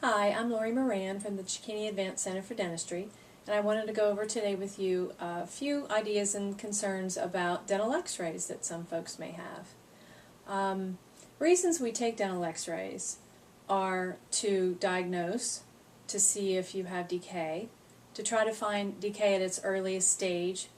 Hi, I'm Lori Moran from the Cicchini Advanced Center for Dentistry, and I wanted to go over today with you a few ideas and concerns about dental x-rays that some folks may have. Reasons we take dental x-rays are to diagnose, to see if you have decay, to try to find decay at its earliest stage,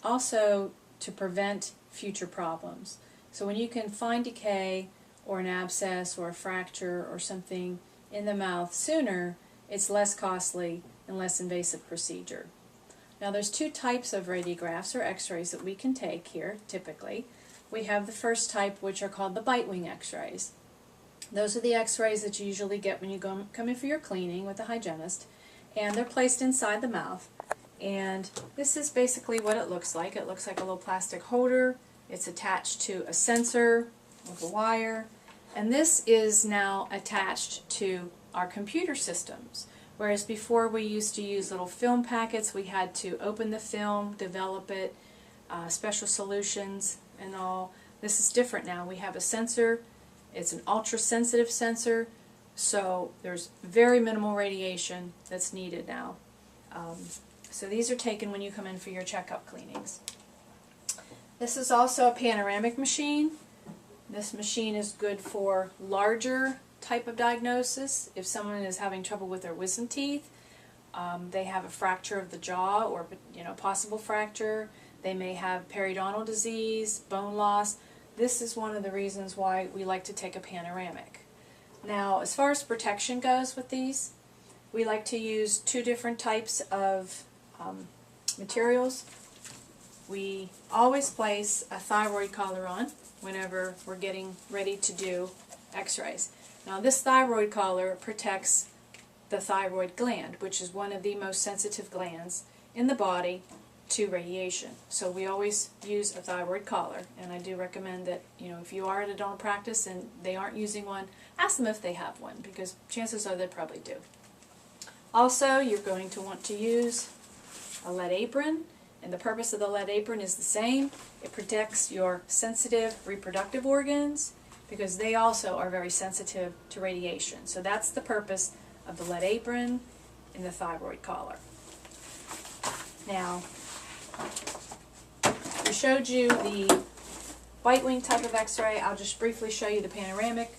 also to prevent future problems. So when you can find decay or an abscess or a fracture or something in the mouth sooner, it's less costly and less invasive procedure. Now there's two types of radiographs or x-rays that we can take here typically. We have the first type, which are called the bite wing x-rays. Those are the x-rays that you usually get when you come in for your cleaning with a hygienist, and they're placed inside the mouth. And this is basically what it looks like. It looks like a little plastic holder. It's attached to a sensor with a wire, and this is now attached to our computer systems. Whereas before we used to use little film packets, we had to open the film, develop it, special solutions and all. This is different now. We have a sensor. It's an ultra-sensitive sensor, so there's very minimal radiation that's needed now. So these are taken when you come in for your checkup cleanings. This is also a panoramic machine. This machine is good for larger type of diagnosis. If someone is having trouble with their wisdom teeth, they have a fracture of the jaw or possible fracture, they may have periodontal disease, bone loss. This is one of the reasons why we like to take a panoramic. Now, as far as protection goes with these, we like to use two different types of materials. We always place a thyroid collar on whenever we're getting ready to do x-rays. Now this thyroid collar protects the thyroid gland, which is one of the most sensitive glands in the body to radiation. So we always use a thyroid collar, and I do recommend that if you are at a dental practice and they aren't using one, ask them if they have one, because chances are they probably do. Also, you're going to want to use a lead apron. And the purpose of the lead apron is the same. It protects your sensitive reproductive organs because they also are very sensitive to radiation. So that's the purpose of the lead apron and the thyroid collar. Now, we showed you the bite wing type of x-ray. I'll just briefly show you the panoramic.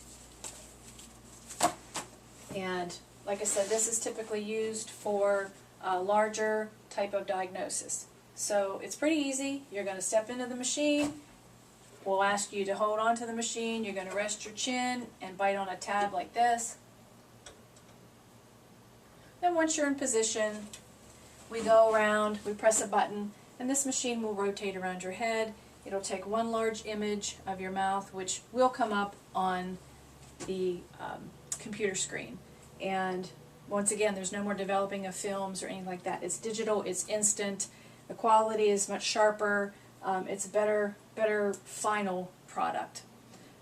And like I said, this is typically used for a larger type of diagnosis. So it's pretty easy. You're going to step into the machine. We'll ask you to hold on to the machine. You're going to rest your chin and bite on a tab like this. Then once you're in position, we go around, we press a button, and this machine will rotate around your head. It'll take one large image of your mouth, which will come up on the computer screen. And once again, there's no more developing of films or anything like that. It's digital, it's instant. The quality is much sharper. It's a better final product.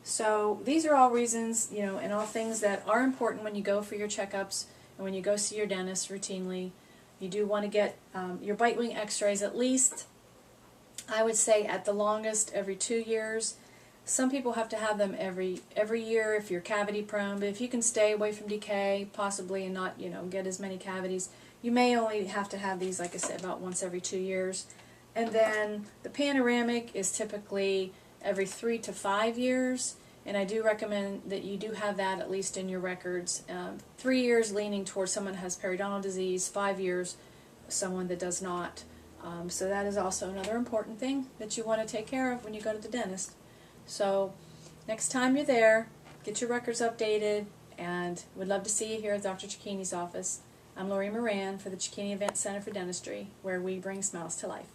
So these are all reasons, and all things that are important when you go for your checkups and when you go see your dentist routinely. You do want to get your bite wing x-rays at least, I would say at the longest, every 2 years. Some people have to have them every year if you're cavity prone, but if you can stay away from decay possibly and not get as many cavities, you may only have to have these, like I said, about once every 2 years. And then the panoramic is typically every 3 to 5 years, and I do recommend that you do have that at least in your records. 3 years leaning towards someone who has periodontal disease, 5 years someone that does not. So that is also another important thing that you want to take care of when you go to the dentist. So next time you're there, get your records updated, and we'd love to see you here at Dr. Cicchini's office. I'm Lori Moran for the Cicchini Advanced Center for Dentistry, where we bring smiles to life.